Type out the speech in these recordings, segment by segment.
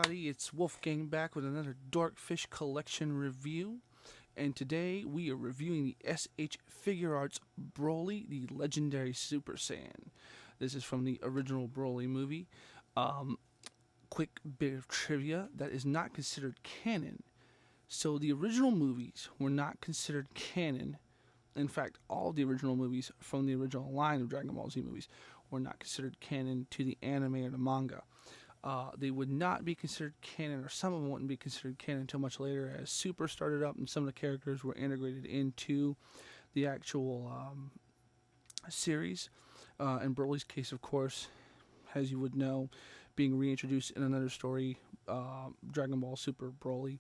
everybody, it's Wolfgang back with another Darkfish Collection review. And today we are reviewing the SH Figuarts Broly, the legendary Super Saiyan. This is from the original Broly movie. Um, Quick bit of trivia that is not considered canon. So the original movies were not considered canon. In fact, all the original movies from the original line of Dragon Ball Z movies were not considered canon to the anime or the manga. They would not be considered canon, or some of them wouldn't be considered canon until much later, as Super started up and some of the characters were integrated into the actual series. In Broly's case, of course, as you would know, being reintroduced in another story, Dragon Ball Super Broly,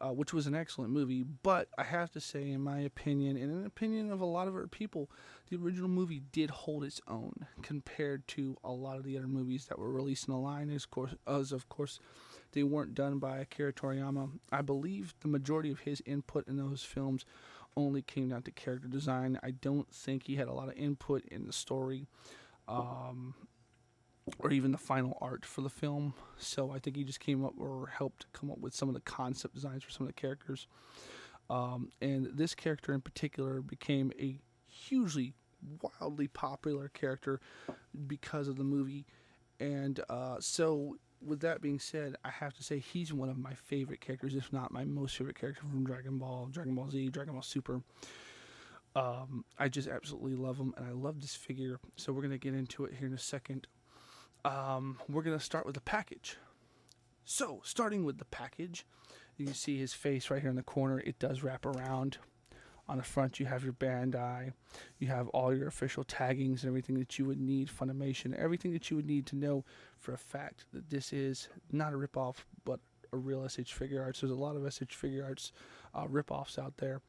which was an excellent movie. But I have to say, in my opinion, and in the opinion of a lot of other people, the original movie did hold its own compared to a lot of the other movies that were released in the line. As of course, they weren't done by Akira Toriyama. I believe the majority of his input in those films only came down to character design. I don't think he had a lot of input in the story. Or even the final art for the film. So I think he just came up or helped come up with some of the concept designs for some of the characters. And this character in particular became a hugely, wildly popular character because of the movie. And so, with that being said, I have to say he's one of my favorite characters, if not my most favorite character from Dragon Ball, Dragon Ball Z, Dragon Ball Super. I just absolutely love him, and I love this figure. So we're going to get into it here in a second. We're going to start with the package. So, starting with the package, you can see his face right here in the corner. It does wrap around. On the front, you have your Bandai. You have all your official taggings and everything that you would need, Funimation, everything that you would need to know for a fact that this is not a ripoff, but a real SH Figuarts. There's a lot of SH Figuarts ripoffs out there,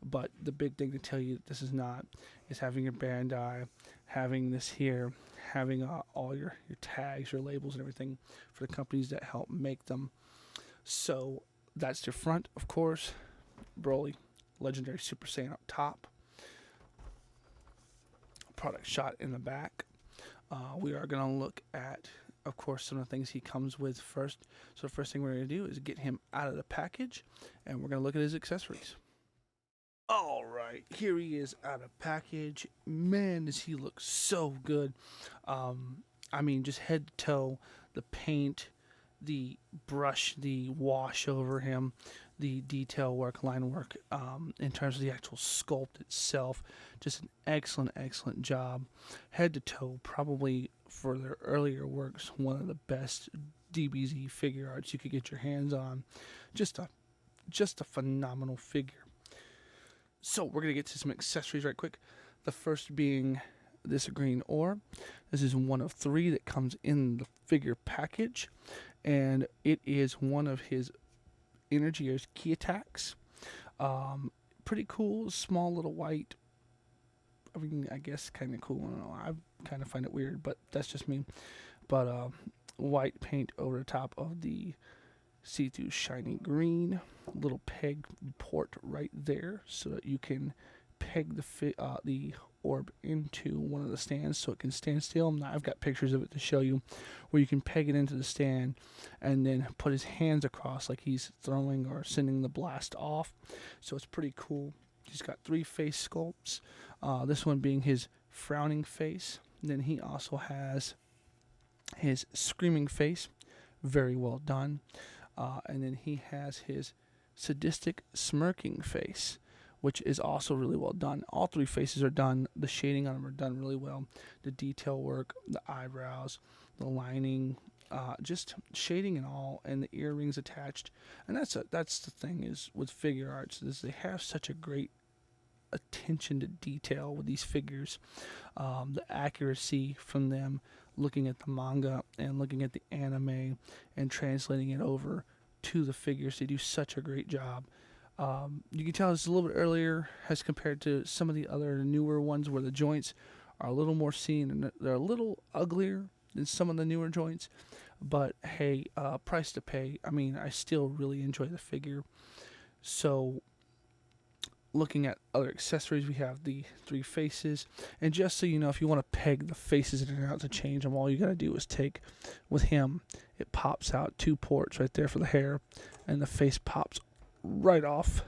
but the big thing to tell you that this is not is having your Bandai, having this here, having all your tags, your labels, and everything for the companies that help make them. So that's your front, of course. Broly, legendary Super Saiyan up top. Product shot in the back. We are going to look at, of course, some of the things he comes with first. So the first thing we're going to do is get him out of the package, and we're going to look at his accessories. All right, here he is out of package. Man, does he look so good. I mean, just head to toe, the paint, the brush, the wash over him, the detail work, line work, in terms of the actual sculpt itself. Just an excellent, excellent job. Head to toe, probably for their earlier works, one of the best DBZ figure arts you could get your hands on. Just a phenomenal figure. So we're going to get to some accessories right quick. The first being this green ore. This is one of 3 that comes in the figure package. And it is one of his energy or his key attacks. Pretty cool, small little white. I mean, I guess kind of cool. I don't know. I kind of find it weird, but that's just me. But white paint over the top of the see-through shiny green. Little peg port right there so that you can peg the orb into one of the stands so it can stand still. Now I've got pictures of it to show you where you can peg it into the stand and then put his hands across like he's throwing or sending the blast off. So it's pretty cool. He's got 3 face sculpts. This one being his frowning face. And then he also has his screaming face. Very well done. And then he has his sadistic smirking face, which is also really well done. All 3 faces are done. The shading on them are done really well. The detail work, the eyebrows, the lining, just shading and all, and the earrings attached. And that's the thing is with figure arts is they have such a great attention to detail with these figures. The accuracy from them looking at the manga and looking at the anime and translating it over to the figures. They do such a great job. You can tell it's a little bit earlier as compared to some of the other newer ones where the joints are a little more seen and they're a little uglier than some of the newer joints. But hey, price to pay. I mean, I still really enjoy the figure. So Looking at other accessories, we have the 3 faces. And just so you know, if you want to peg the faces in and out to change them, all you got to do is take, with him, it pops out 2 ports right there for the hair, and the face pops right off.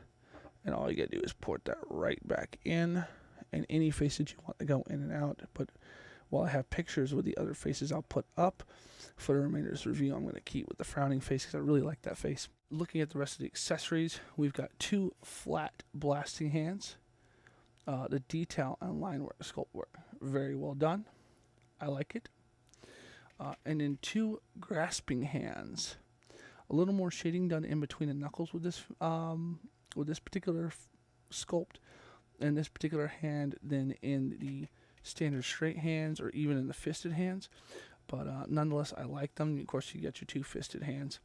And all you got to do is port that right back in, and any face that you want to go in and out. But while I have pictures with the other faces I'll put up for the remainder of this review, I'm going to keep with the frowning face because I really like that face. Looking at the rest of the accessories, we've got 2 flat blasting hands. The detail and line work, sculpt work, very well done. I like it. And then 2 grasping hands. A little more shading done in between the knuckles with this particular sculpt and this particular hand than in the standard straight hands or even in the fisted hands. But nonetheless, I like them. Of course, you get your 2 fisted hands.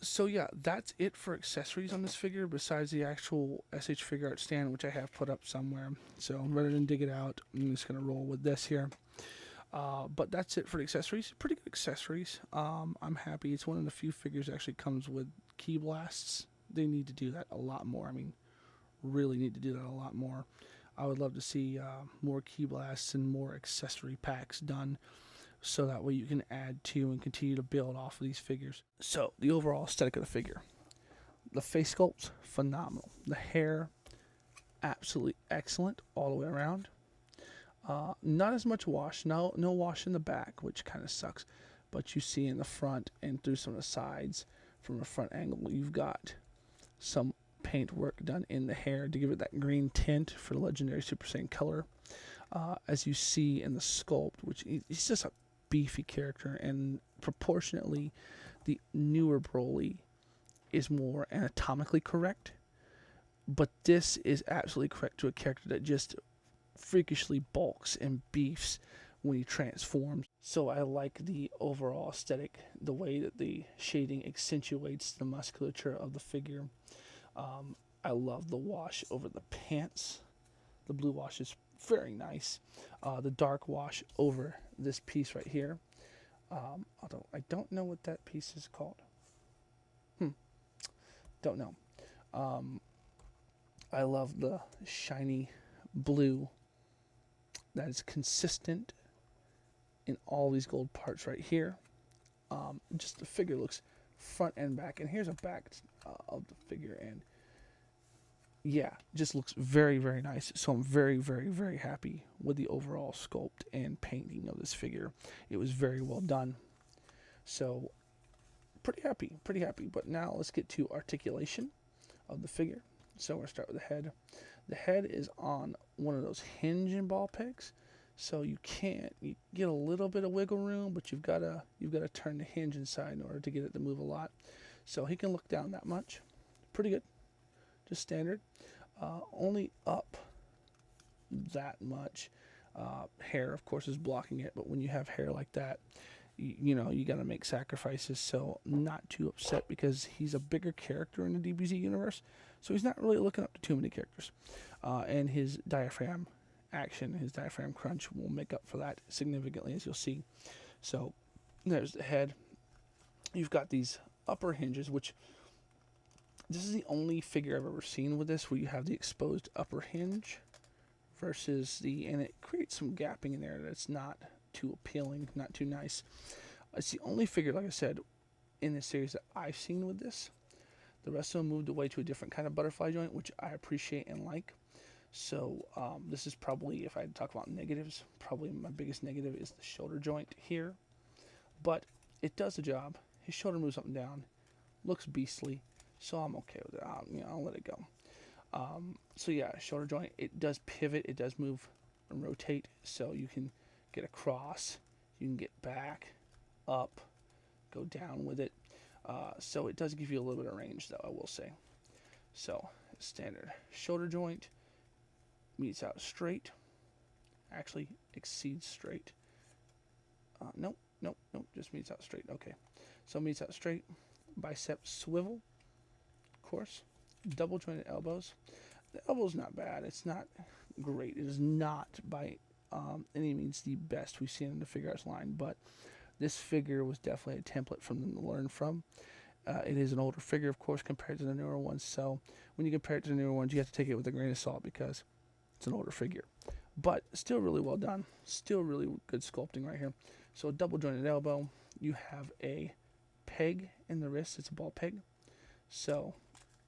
So yeah, that's it for accessories on this figure besides the actual SH Figuarts stand, which I have put up somewhere. So rather than dig it out, I'm just going to roll with this here. But that's it for the accessories. Pretty good accessories. I'm happy. It's one of the few figures that actually comes with key blasts. They need to do that a lot more. I mean, really need to do that a lot more. I would love to see more key blasts and more accessory packs done, so that way you can add to and continue to build off of these figures. So, the overall aesthetic of the figure. The face sculpt's phenomenal. The hair, absolutely excellent all the way around. Not as much wash. No wash in the back, which kind of sucks. But you see in the front and through some of the sides, from a front angle, you've got some paint work done in the hair to give it that green tint for the legendary Super Saiyan color. As you see in the sculpt, which he's just a beefy character, and proportionately the newer Broly is more anatomically correct, but this is absolutely correct to a character that just freakishly bulks and beefs when he transforms. So I like the overall aesthetic, the way that the shading accentuates the musculature of the figure. I love the wash over the pants. The blue wash is very nice. The dark wash over this piece right here. Although I don't know what that piece is called. Don't know. I love the shiny blue that is consistent in all these gold parts right here. Just the figure looks front and back. And here's a back of the figure, and yeah, just looks very, very nice. So I'm very, very, very happy with the overall sculpt and painting of this figure. It was very well done. So pretty happy. But now let's get to articulation of the figure. So we're going to start with the head. The head is on one of those hinge and ball pegs. So you get a little bit of wiggle room, but you've got to turn the hinge inside in order to get it to move a lot. So he can look down that much. Pretty good. Just standard. Only up that much. Hair, of course, is blocking it, but when you have hair like that, you got to make sacrifices. So not too upset because he's a bigger character in the DBZ universe, so he's not really looking up to too many characters. And his diaphragm action, his diaphragm crunch will make up for that significantly, as you'll see. So there's the head. You've got these upper hinges, which this is the only figure I've ever seen with this where you have the exposed upper hinge versus and it creates some gapping in there that's not too appealing, not too nice. It's the only figure, like I said, in this series that I've seen with this. The rest of them moved away to a different kind of butterfly joint, which I appreciate and like. So this is probably, if I had to talk about negatives, probably my biggest negative is the shoulder joint here. But it does the job. His shoulder moves up and down, looks beastly, so I'm okay with it. I'll let it go. So yeah, shoulder joint, it does pivot, it does move and rotate, so you can get across, you can get back, up, go down with it. So it does give you a little bit of range, though, I will say. So standard shoulder joint meets out straight, actually exceeds straight. Nope, just meets out straight. Okay, so meets out straight, bicep swivel, of course, double jointed elbows. The elbow's not bad. It's not great. It is not by any means the best we've seen in the Figuarts line, but this figure was definitely a template for them to learn from. It is an older figure, of course, compared to the newer ones. So when you compare it to the newer ones, you have to take it with a grain of salt because it's an older figure. But still really well done. Still really good sculpting right here. So double jointed elbow. You have a peg in the wrist. It's a ball peg. So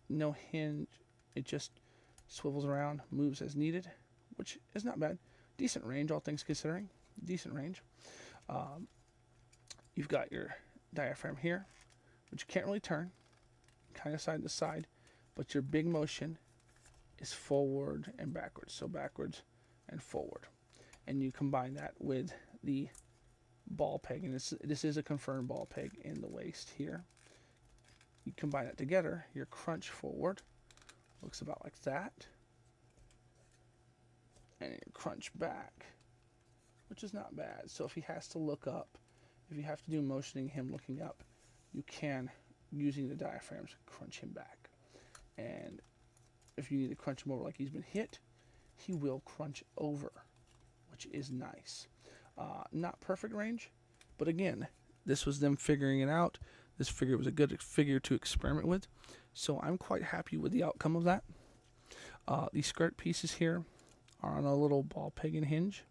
no hinge. It just swivels around, moves as needed, which is not bad. Decent range, all things considering. Decent range. You've got your diaphragm here, which you can't really turn, kind of side to side, but your big motion is forward and backwards. So backwards and forward. And you combine that with the ball peg, and this is a confirmed ball peg in the waist here. You combine that together, your crunch forward looks about like that, and your crunch back, which is not bad. So if he has to look up, if you have to do motioning him looking up, you can, using the diaphragms, crunch him back. And if you need to crunch him over like he's been hit, he will crunch over, which is nice. Not perfect range, but again, this was them figuring it out. This figure was a good figure to experiment with, so I'm quite happy with the outcome of that. These skirt pieces here are on a little ball peg and hinge,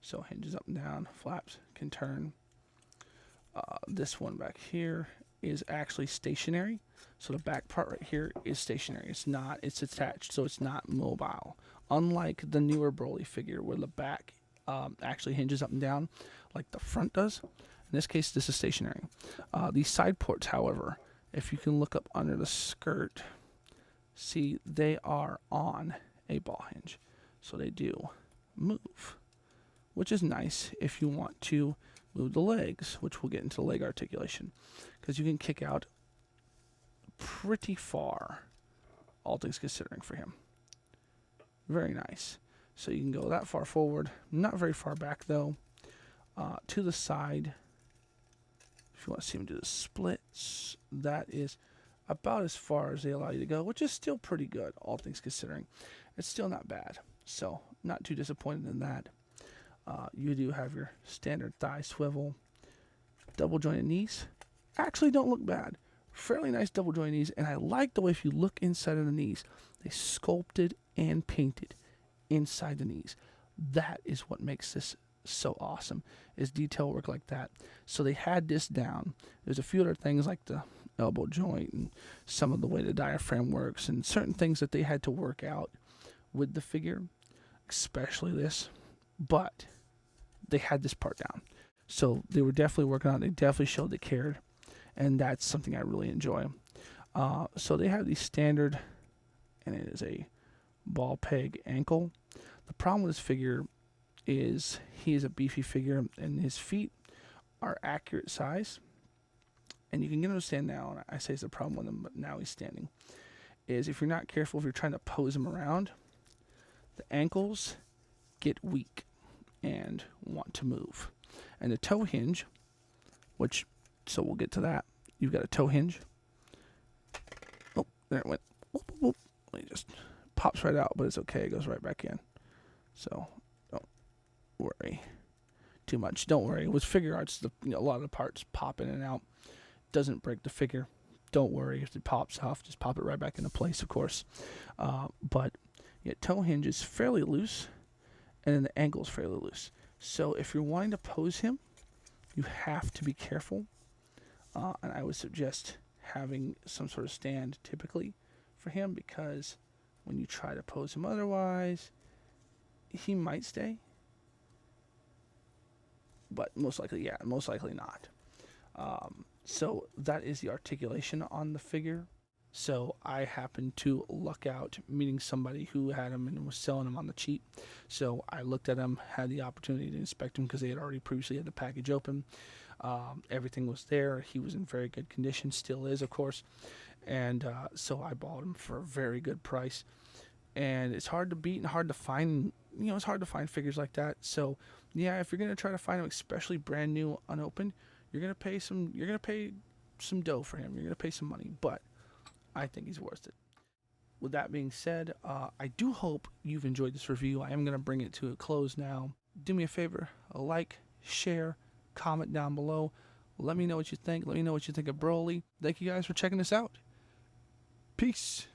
so hinges up and down, flaps, can turn. This one back here is actually stationary, so the back part right here is stationary. It's attached, so it's not mobile. Unlike the newer Broly figure where the back actually hinges up and down like the front does. In this case, this is stationary. These side ports, however, if you can look up under the skirt, see they are on a ball hinge. So they do move, which is nice if you want to move the legs, which we'll get into leg articulation, because you can kick out pretty far, all things considering for him. Very nice. So you can go that far forward, not very far back though, to the side. If you want to see him do the splits, that is about as far as they allow you to go, which is still pretty good, all things considering. It's still not bad, so not too disappointed in that. You do have your standard thigh swivel. Double jointed knees actually don't look bad. Fairly nice double jointed knees, and I like the way if you look inside of the knees, they sculpted and painted inside the knees. That is what makes this so awesome, is detail work like that. So they had this down. There's a few other things like the elbow joint and some of the way the diaphragm works and certain things that they had to work out with the figure, especially this, but they had this part down. So they were definitely working on it. They definitely showed they cared, and that's something I really enjoy. So they have these standard, and it is a ball peg ankle. The problem with this figure is he is a beefy figure, and his feet are accurate size. And you can understand now, and I say it's a problem with him, but now he's standing, is if you're not careful, if you're trying to pose him around, the ankles get weak and want to move. And the toe hinge, which, so we'll get to that. You've got a toe hinge. Oh, there it went. Whoop, whoop. It just pops right out, but it's okay. It goes right back in. So don't worry too much. Don't worry. With Figuarts, a lot of the parts pop in and out. Doesn't break the figure. Don't worry if it pops off. Just pop it right back into place, of course. But yeah, toe hinge is fairly loose, and then the ankle is fairly loose. So if you're wanting to pose him, you have to be careful. And I would suggest having some sort of stand typically for him, because when you try to pose him otherwise, he might stay. But most likely not. So that is the articulation on the figure. So I happened to luck out meeting somebody who had him and was selling him on the cheap. So I looked at him, had the opportunity to inspect him because they had already previously had the package open. Everything was there. He was in very good condition, still is, of course. And so I bought him for a very good price. And it's hard to beat and hard to find. It's hard to find figures like that. So yeah, if you're gonna try to find him, especially brand new, unopened, you're gonna pay some dough for him. You're gonna pay some money, but I think he's worth it. With that being said, I do hope you've enjoyed this review. I am going to bring it to a close now. Do me a favor, a like, share, comment down below. Let me know what you think. Let me know what you think of Broly. Thank you guys for checking us out. Peace.